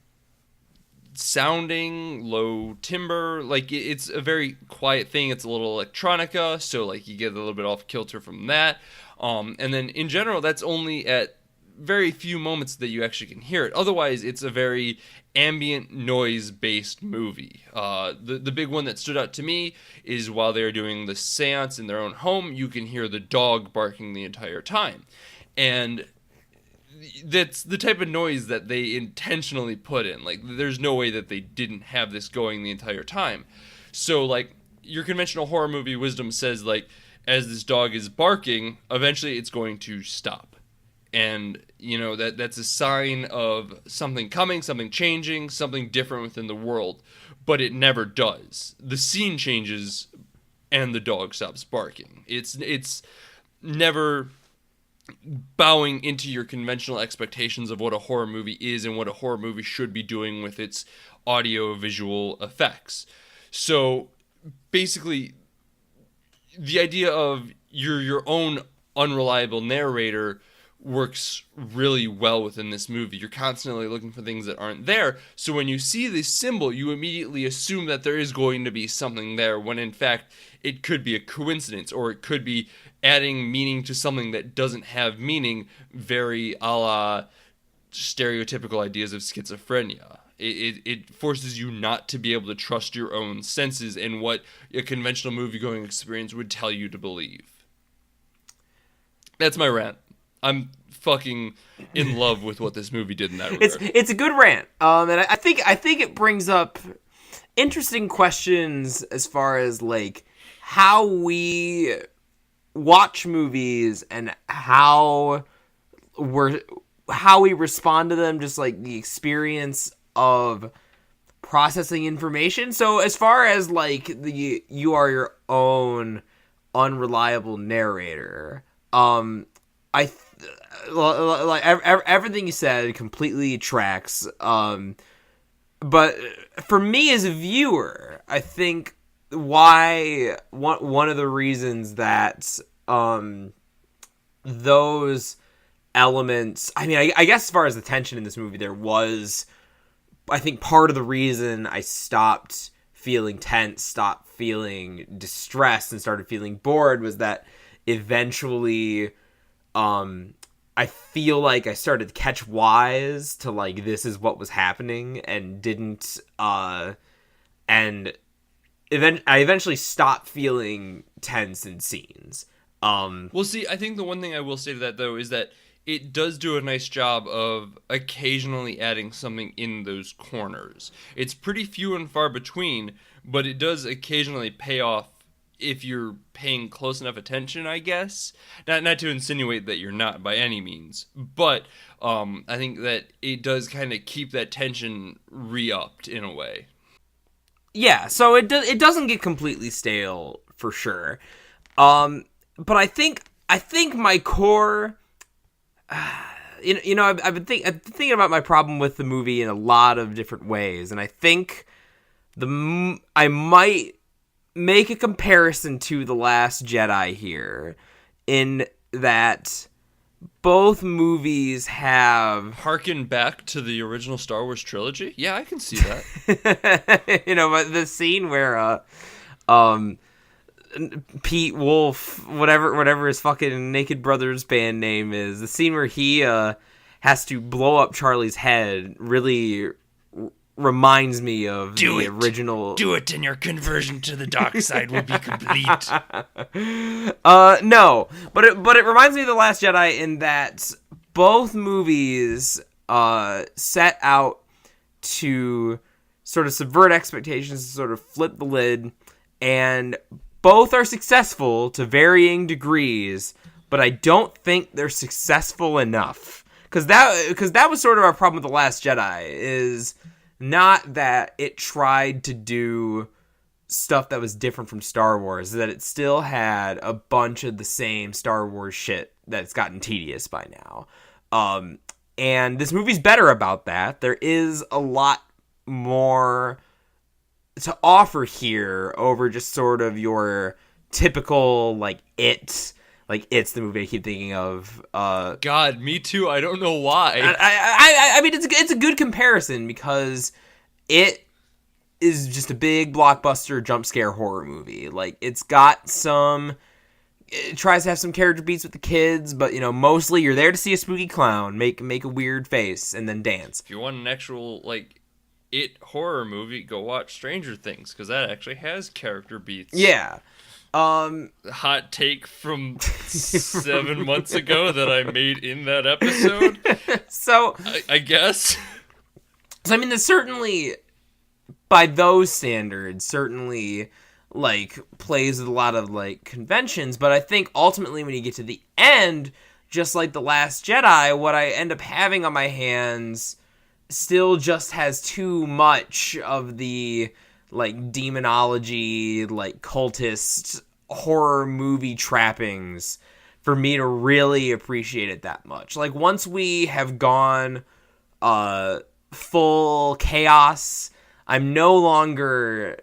sounding, low timbre. Like, it's a very quiet thing. It's a little electronica, so like you get a little bit off kilter from that. And then in general, that's only at very few moments that you actually can hear it. Otherwise, it's a very ambient noise-based movie. The big one that stood out to me is while they're doing the seance in their own home, you can hear the dog barking the entire time. And that's the type of noise that they intentionally put in. Like, there's no way that they didn't have this going the entire time. So, like, your conventional horror movie wisdom says, like, as this dog is barking, eventually it's going to stop. And, you know, that's a sign of something coming, something changing, something different within the world. But it never does. The scene changes and the dog stops barking. It's never bowing into your conventional expectations of what a horror movie is and what a horror movie should be doing with its audio-visual effects. So, basically, the idea of you're your own unreliable narrator works really well within this movie. You're constantly looking for things that aren't there. So when you see this symbol, you immediately assume that there is going to be something there, when in fact it could be a coincidence, or it could be adding meaning to something that doesn't have meaning, very a la stereotypical ideas of schizophrenia. It forces you not to be able to trust your own senses and what a conventional movie-going experience would tell you to believe. That's my rant. I'm fucking in love with what this movie did in that regard. It's a good rant. And I think it brings up interesting questions as far as like how we watch movies and how we respond to them, just like the experience of processing information. So as far as like you are your own unreliable narrator, everything you said completely tracks. But for me as a viewer, I think one of the reasons that those elements, I mean, I guess as far as the tension in this movie, there was, I think part of the reason I stopped feeling tense, stopped feeling distressed, and started feeling bored was that eventually I feel like I started to catch wise to like this is what was happening and didn't I eventually stopped feeling tense in scenes. Well, see, I think the one thing I will say to that, though, is that it does do a nice job of occasionally adding something in those corners. It's pretty few and far between, but it does occasionally pay off if you're paying close enough attention, I guess. Not to insinuate that you're not by any means, but I think that it does kind of keep that tension re-upped in a way. Yeah, so it doesn't get completely stale for sure. But I think my core, I've been thinking about my problem with the movie in a lot of different ways, and I think I might make a comparison to The Last Jedi here, in that both movies have harken back to the original Star Wars trilogy. Yeah, I can see that. But the scene where Pete Wolff, whatever his fucking Naked Brothers band name is, the scene where he has to blow up Charlie's head really reminds me of the original. Do it, and your conversion to the dark side will be complete. No, but it reminds me of The Last Jedi in that both movies set out to sort of subvert expectations, sort of flip the lid, and both are successful to varying degrees, but I don't think they're successful enough. Because that was sort of our problem with The Last Jedi, is not that it tried to do stuff that was different from Star Wars, that it still had a bunch of the same Star Wars shit that's gotten tedious by now. And this movie's better about that. There is a lot more to offer here over just sort of your typical, It's the movie I keep thinking of. God, me too. I don't know why. I mean, it's a good comparison because it is just a big blockbuster jump scare horror movie. It tries to have some character beats with the kids, but mostly you're there to see a spooky clown make a weird face and then dance. If you want an actual it horror movie, go watch Stranger Things, because that actually has character beats. Yeah. Hot take from 7 months ago that I made in that episode. So I guess. So I mean, there's certainly, by those standards, certainly plays with a lot of conventions. But I think ultimately, when you get to the end, just like The Last Jedi, what I end up having on my hands still just has too much of the demonology, cultist horror movie trappings for me to really appreciate it that much. Once we have gone full chaos, I'm no longer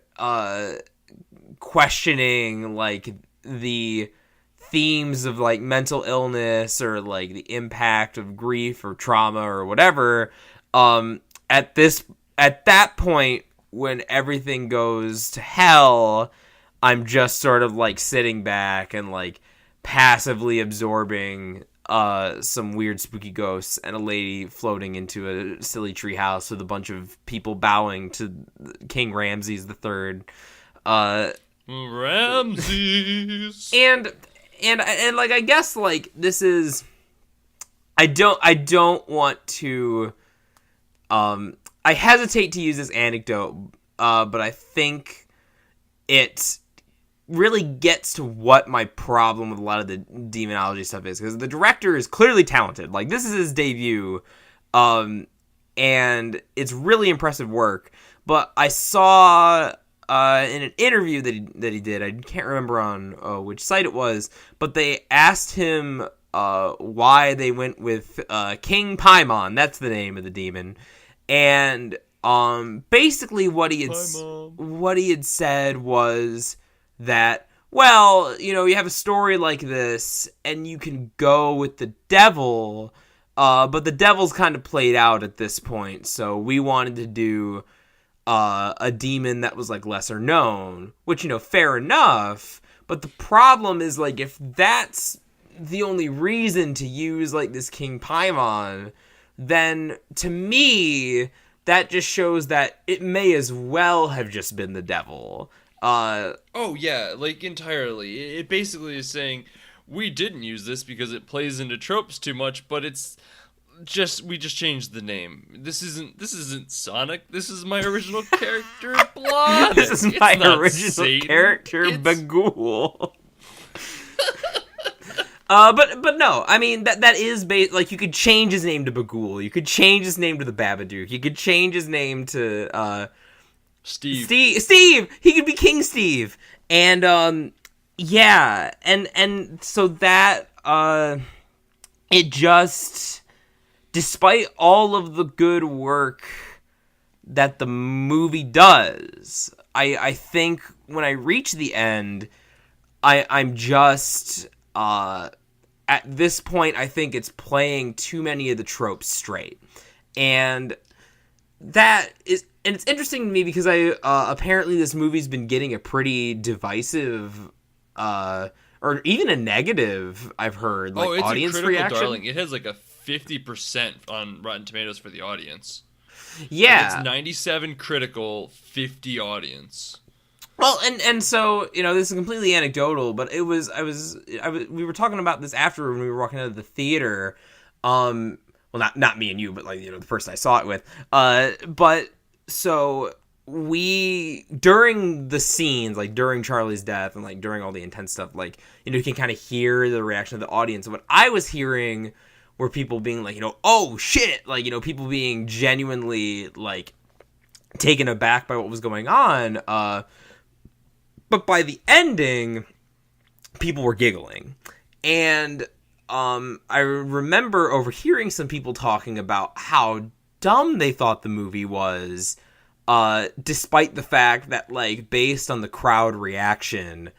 questioning the themes of mental illness or the impact of grief or trauma or whatever. At that point, when everything goes to hell, I'm just sort of sitting back and passively absorbing some weird spooky ghosts and a lady floating into a silly tree house with a bunch of people bowing to King Ramses III. Ramses. And and like, I guess, like, this is, I don't want to, I hesitate to use this anecdote, but I think it really gets to what my problem with a lot of the demonology stuff is, because the director is clearly talented. Like, this is his debut, and it's really impressive work. But I saw in an interview that he did, I can't remember on which site it was, but they asked him why they went with King Paimon. That's the name of the demon. And basically what he had said was that, well, you know, you have a story like this and you can go with the devil, but the devil's kind of played out at this point, so we wanted to do a demon that was, like, lesser known, which, you know, fair enough. But the problem is, like, if that's the only reason to use, like, this King Paimon, then to me that just shows that it may as well have just been the devil. Oh yeah, like, entirely. It basically is saying, we didn't use this because it plays into tropes too much, but we just changed the name. This isn't Sonic. This is my original character, Blonde. This is my original character, Bagul. But no, I mean, that is like, you could change his name to Bagul. You could change his name to the Babadook. You could change his name to Steve. He could be King Steve. And yeah, and so that it just, despite all of the good work that the movie does, I think when I reach the end, I'm just at this point, I think it's playing too many of the tropes straight. And it's interesting to me because apparently this movie's been getting a pretty divisive, or even a negative, I've heard, like, it's audience a critical reaction. darling. It has like a 50% on Rotten Tomatoes for the audience. Yeah. Like, it's 97 critical, 50 audience. Well, and so, you know, this is completely anecdotal, but we were talking about this after when we were walking out of the theater. Well, not me and you, but, like, you know, the person I saw it with. But so during the scenes, like, during Charlie's death and, like, during all the intense stuff, like, you know, you can kind of hear the reaction of the audience. And what I was hearing were people being like, you know, oh shit, like, you know, people being genuinely, like, taken aback by what was going on. But by the ending, people were giggling. And I remember overhearing some people talking about how dumb they thought the movie was, despite the fact that, like, based on the crowd reaction,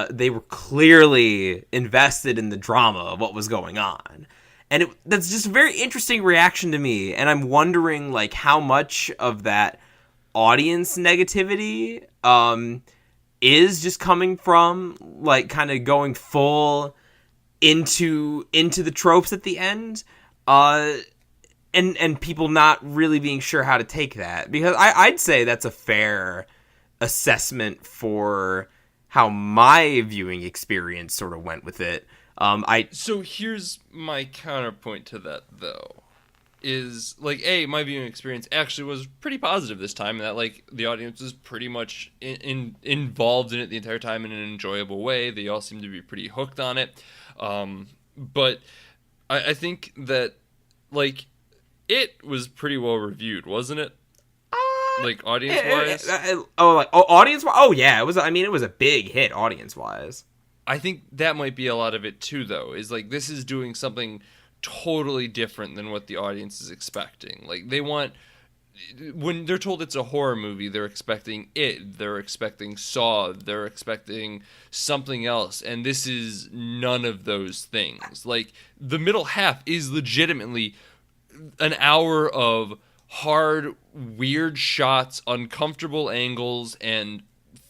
they were clearly invested in the drama of what was going on. And that's just a very interesting reaction to me. And I'm wondering, like, how much of that audience negativity is just coming from, like, kind of going full into the tropes at the end, and people not really being sure how to take that, because I'd say that's a fair assessment for how my viewing experience sort of went with it. So here's my counterpoint to that, though. Is, like, my viewing experience actually was pretty positive this time, and that, like, the audience was pretty much involved in it the entire time in an enjoyable way. They all seemed to be pretty hooked on it. But I think that, like, it was pretty well reviewed, wasn't it? Like, audience-wise? Audience-wise? Oh, yeah. It was. I mean, it was a big hit audience-wise. I think that might be a lot of it, too, though, is, like, this is doing something totally different than what the audience is expecting. Like, when they're told it's a horror movie, they're expecting it, they're expecting Saw, they're expecting something else, and this is none of those things. Like, the middle half is legitimately an hour of hard, weird shots, uncomfortable angles, and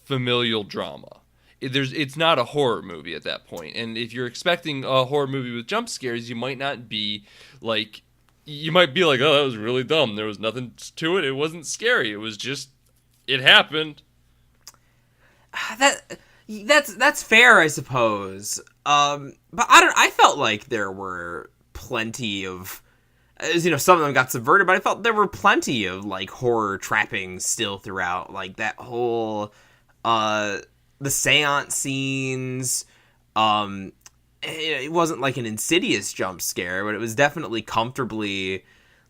familial drama. It's not a horror movie at that point. And if you're expecting a horror movie with jump scares, you might be like, oh, that was really dumb. There was nothing to it. It wasn't scary. It was just, it happened. That's fair, I suppose. But I felt like there were plenty of, as you know, some of them got subverted, but I felt there were plenty of like horror trappings still throughout, like that whole the seance scenes. It wasn't like an insidious jump scare, but it was definitely comfortably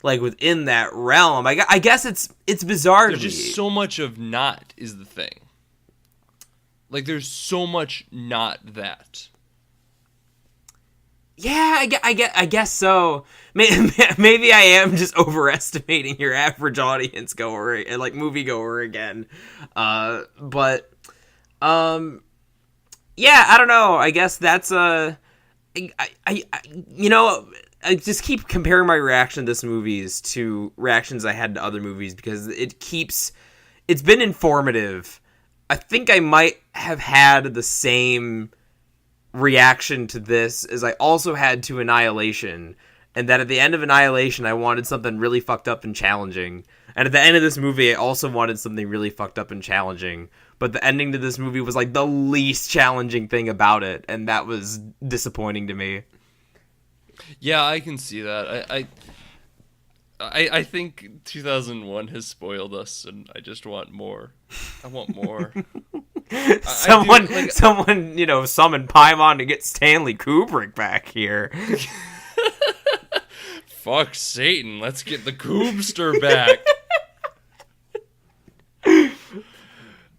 like within that realm. I guess it's bizarre. There's just so much of not is the thing. Like, there's so much not that. Yeah, I guess so. Maybe I am just overestimating your average audience goer, like moviegoer again. But yeah, I don't know. I guess that's I you know, I just keep comparing my reaction to this movies to reactions I had to other movies because it's been informative. I think I might have had the same reaction to this as I also had to Annihilation, and that at the end of Annihilation I wanted something really fucked up and challenging, and at the end of this movie I also wanted something really fucked up and challenging, but the ending to this movie was like the least challenging thing about it, and that was disappointing to me. Yeah, I can see that. I think 2001 has spoiled us, and I just want more. I want more. Someone, you know, summoned Paimon to get Stanley Kubrick back here. Fuck Satan, let's get the Koobster back.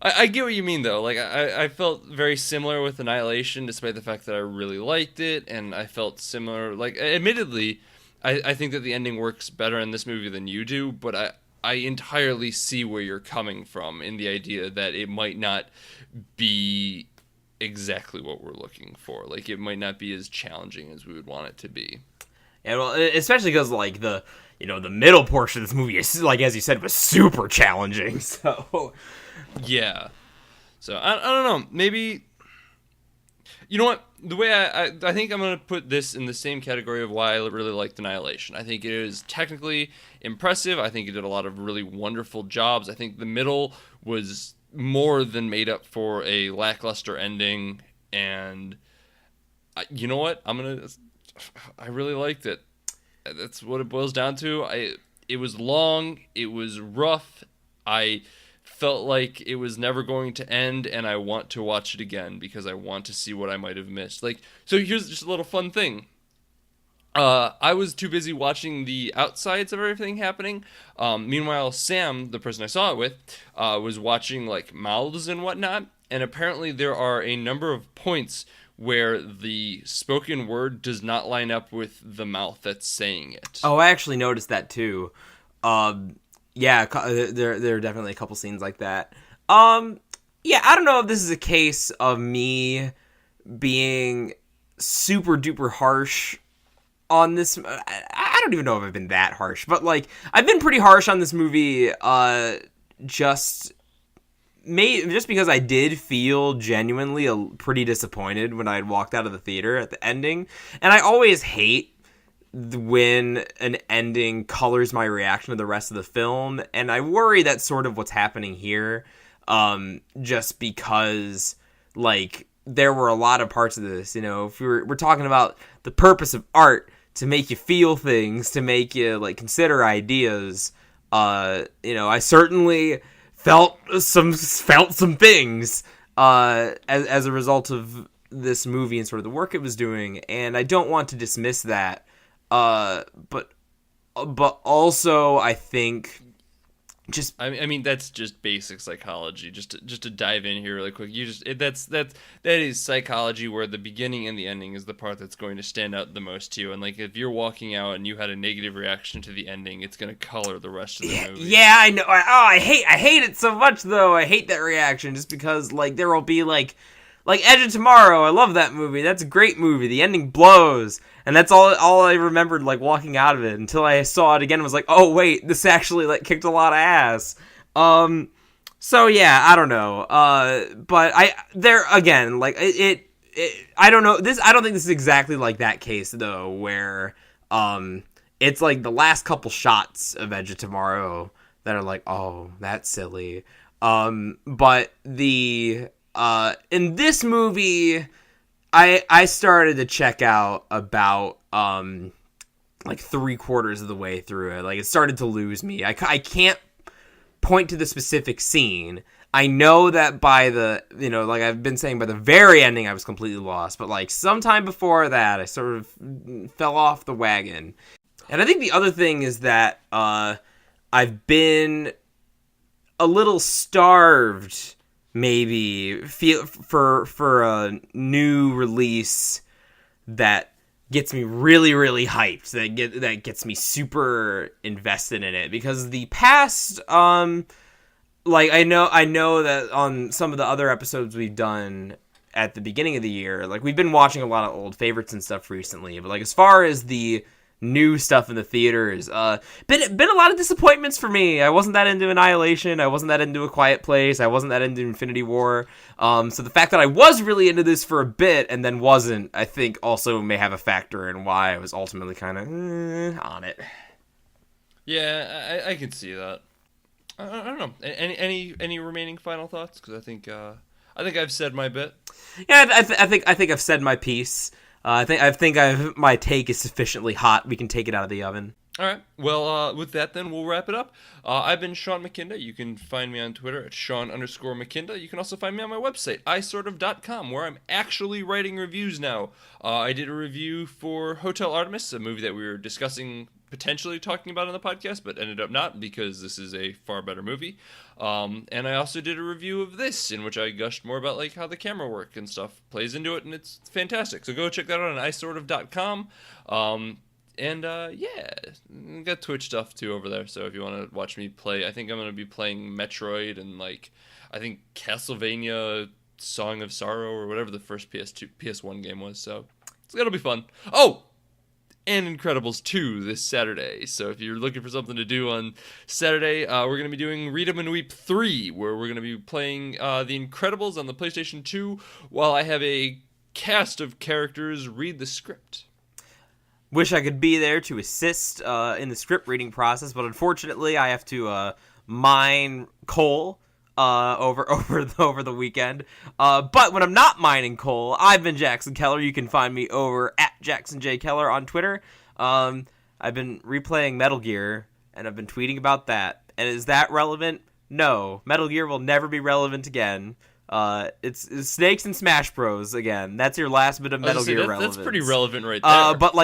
I get what you mean, though. Like, I felt very similar with Annihilation, despite the fact that I really liked it, and I felt similar. Like, admittedly, I think that the ending works better in this movie than you do, but I entirely see where you're coming from in the idea that it might not be exactly what we're looking for. Like, it might not be as challenging as we would want it to be. Yeah, well, especially because, like, the middle portion of this movie is, like, as you said, was super challenging, so... Yeah. So, I don't know. Maybe... You know what? The way I think I'm going to put this in the same category of why I really liked Annihilation. I think it is technically impressive. I think it did a lot of really wonderful jobs. I think the middle was more than made up for a lackluster ending. And you know what? I really liked it. That's what it boils down to. It was long. It was rough. I felt like it was never going to end, and I want to watch it again because I want to see what I might have missed. Like, so here's just a little fun thing. I was too busy watching the outsides of everything happening. Meanwhile, Sam, the person I saw it with, was watching like mouths and whatnot, and apparently there are a number of points where the spoken word does not line up with the mouth that's saying it. Oh, I actually noticed that too. Yeah, there are definitely a couple scenes like that. Yeah, I don't know if this is a case of me being super duper harsh on this. I don't even know if I've been that harsh, but like I've been pretty harsh on this movie. Just because I did feel genuinely pretty disappointed when I had walked out of the theater at the ending, and I always hate when an ending colors my reaction to the rest of the film, and I worry that's sort of what's happening here, just because, like, there were a lot of parts of this, you know, if we're talking about the purpose of art, to make you feel things, to make you, like, consider ideas, you know, I certainly felt some things, as a result of this movie and sort of the work it was doing, and I don't want to dismiss that. But also I think I mean that's just basic psychology. Just to dive in here really quick. That is psychology where the beginning and the ending is the part that's going to stand out the most to you. And like if you're walking out and you had a negative reaction to the ending, it's going to color the rest of the movie. Yeah, I know. I hate it so much though. I hate that reaction just because like there will be like Edge of Tomorrow. I love that movie. That's a great movie. The ending blows. And that's all I remembered, like, walking out of it, until I saw it again and was like, oh, wait, this actually, like, kicked a lot of ass. So, yeah, I don't know. But again, like, I don't know. I don't think this is exactly like that case, though, where, it's, like, the last couple shots of Edge of Tomorrow that are like, oh, that's silly. But the in this movie, I started to check out about like 3/4 of the way through it. Like, it started to lose me. I can't point to the specific scene. I know that by the, like I've been saying, by the very ending I was completely lost, but like sometime before that I sort of fell off the wagon. And I think the other thing is that I've been a little starved, maybe, for a new release that gets me really, really hyped, that gets me super invested in it, because the past, like, I know that on some of the other episodes we've done at the beginning of the year, like, we've been watching a lot of old favorites and stuff recently, but like, as far as the new stuff in the theaters, been a lot of disappointments for me. I wasn't that into Annihilation. I wasn't that into A Quiet Place. I wasn't that into Infinity War. So the fact that I was really into this for a bit and then wasn't, I think also may have a factor in why I was ultimately kind of on it. Yeah, I can see that. I don't know. Any remaining final thoughts? Because I think I've said my bit. Yeah, I think I've said my piece. I think my take is sufficiently hot. We can take it out of the oven. All right. Well, with that, then we'll wrap it up. I've been Sean McKinda. You can find me on Twitter at Sean_McKinda. You can also find me on my website, isortof.com, where I'm actually writing reviews now. I did a review for Hotel Artemis, a movie that we were discussing, potentially talking about on the podcast, but ended up not, because this is a far better movie. And I also did a review of this, in which I gushed more about like how the camera work and stuff plays into it, and it's fantastic. So go check that out on isortof.com. Yeah, got Twitch stuff too over there. So if you want to watch me play, I think I'm going to be playing Metroid and like, I think Castlevania Song of Sorrow or whatever the first PS1 game was. So it'll be fun. Oh! And Incredibles 2 this Saturday. So if you're looking for something to do on Saturday, we're going to be doing Read 'em and Weep 3, where we're going to be playing The Incredibles on the PlayStation 2, while I have a cast of characters read the script. Wish I could be there to assist in the script reading process, but unfortunately I have to mine coal over the weekend. But when I'm not mining coal, I've been Jackson Keller. You can find me over at Jackson J. Keller on Twitter. I've been replaying Metal Gear, and I've been tweeting about that. And is that relevant? No. Metal Gear will never be relevant again. It's Snakes and Smash Bros. Again. That's your last bit of Metal Gear relevance. That's pretty relevant right there. But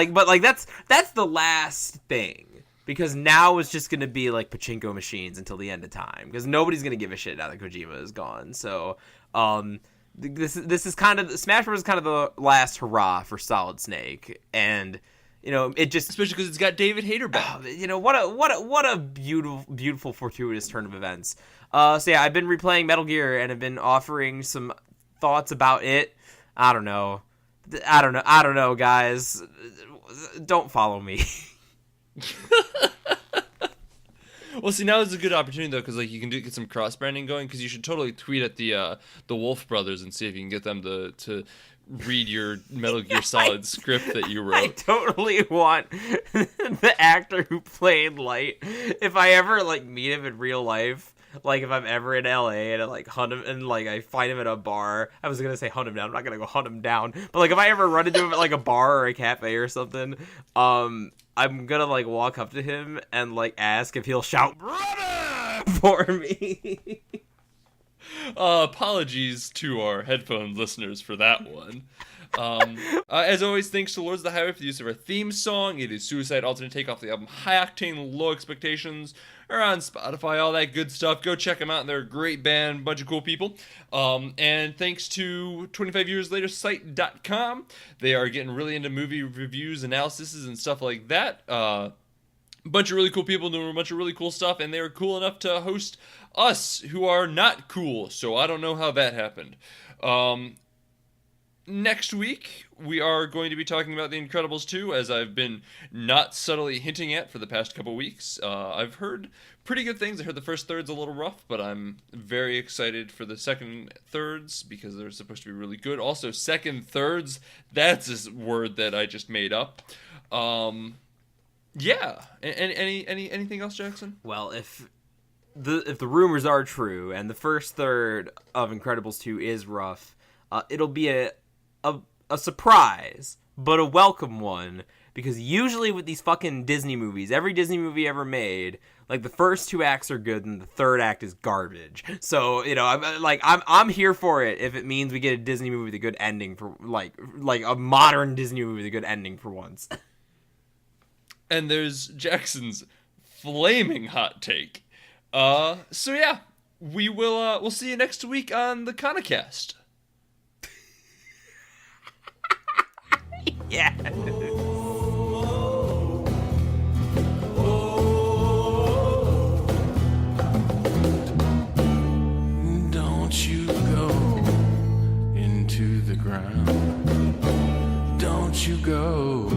that's the last thing. Because now it's just going to be like pachinko machines until the end of time. Because nobody's going to give a shit now that Kojima is gone. So, this is kind of, Smash Bros. Is kind of the last hurrah for Solid Snake. And, it just, especially because it's got David Hayter back. What a beautiful fortuitous turn of events. So yeah, I've been replaying Metal Gear and have been offering some thoughts about it. I don't know, guys. Don't follow me. Well, see, now is a good opportunity though, because like you can get some cross branding going. Because you should totally tweet at the Wolff brothers and see if you can get them to read your Metal Gear Solid script that you wrote. I totally want the actor who played Light. If I ever like meet him in real life. Like, if I'm ever in LA and I, like, hunt him, and, like, I find him at a bar. I was gonna say hunt him down. I'm not gonna go hunt him down. But, like, if I ever run into him at, like, a bar or a cafe or something, I'm gonna, like, walk up to him and, like, ask if he'll shout, "Brother!" for me. Apologies to our headphone listeners for that one. As always, thanks to Lords of the Highway for the use of our theme song. It is Suicide Alternate Take off the album High Octane, Low Expectations. They're on Spotify, all that good stuff. Go check them out. They're a great band, bunch of cool people. And thanks to 25 Years Later Site.com. They are getting really into movie reviews, analyses, and stuff like that. A bunch of really cool people doing a bunch of really cool stuff, and they were cool enough to host us, who are not cool. So I don't know how that happened. Next week, we are going to be talking about The Incredibles 2, as I've been not subtly hinting at for the past couple weeks. I've heard pretty good things. I heard the first third's a little rough, but I'm very excited for the second thirds, because they're supposed to be really good. Also, second thirds, that's a word that I just made up. Yeah. Anything else, Jackson? Well, if if the rumors are true and the first third of Incredibles 2 is rough, it'll be a surprise, but a welcome one, because usually with these fucking Disney movies, every Disney movie ever made, like, the first 2 acts are good and the third act is garbage. So, you know, I'm here for it if it means we get a Disney movie with a good ending for, like a modern Disney movie with a good ending for once. And there's Jackson's flaming hot take. So yeah, we'll see you next week on the Conacast. Yeah. Don't you go into the ground. Don't you go